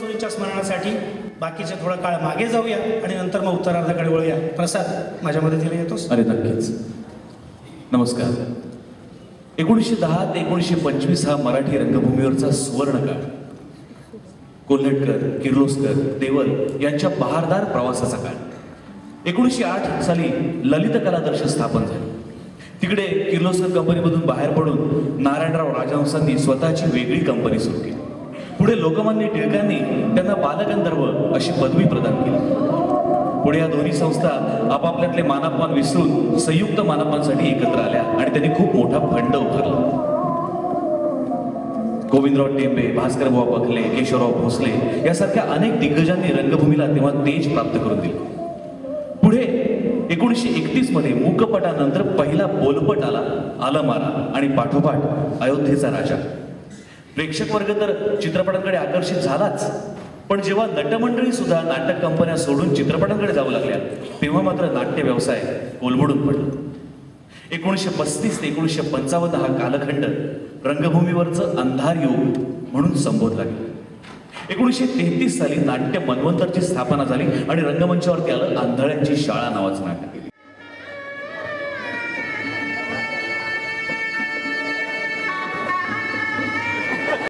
कस्तुरीच्या स्मरणासाठी बाकीचे थोडा काळ मागे जाऊया आणि नंतर मग उत्तरार्धाकडे वळूया. प्रसाद माझ्या मदतीला येतोस? अरे नक्कीच. नमस्कार. 1910 ते 1925 हा मराठी रंगभूमीवरचा सुवर्णकाळ. कोल्हटकर, किर्लोस्कर, देवल यांच्या बहारदार प्रवासाचा काळ. 1908 साली ललित कलादर्श स्थापन झाले. तिकडे किर्लोस्कर कंपनीमधून बाहेर पडून नारायणराव राजहंसांनी स्वतःची वेगळी कंपनी सुरू केली. पुढे लोकमान्य टिळकांनी त्यांना बालगंधर्व अशी पदवी प्रदान केली. पुढे या दोन्ही संस्था आपापल्यातले मानापमान विसरून संयुक्त मानापमानासाठी एकत्र आल्या आणि त्यांनी खूप मोठा फंड उभारला. गोविंदराव टेंबे, भास्करबुवा बखले, केशवराव भोसले यासारख्या अनेक दिग्गजांनी रंगभूमीला तेव्हा तेज प्राप्त करून दिले. पुढे 1931 मध्ये मूकपटानंतर पहिला बोलपट आला, आलमारा, आणि पाठोपाठ अयोध्येचा राजा. प्रेक्षक वर्ग तर चित्रपटांकडे आकर्षित झालाच, पण जेव्हा नटमंडळी सुद्धा नाटक कंपन्या सोडून चित्रपटांकडे जाऊ लागल्या तेव्हा मात्र नाट्य व्यवसाय कोलमडून पडला. 1935 ते 1955 हा कालखंड रंगभूमीवरचं अंधार युग म्हणून संबोधला गेला. 1933 साली नाट्य मनवंतरची स्थापना झाली आणि रंगमंचावरती आलं आंधळ्यांची शाळा नावाचं नाटक.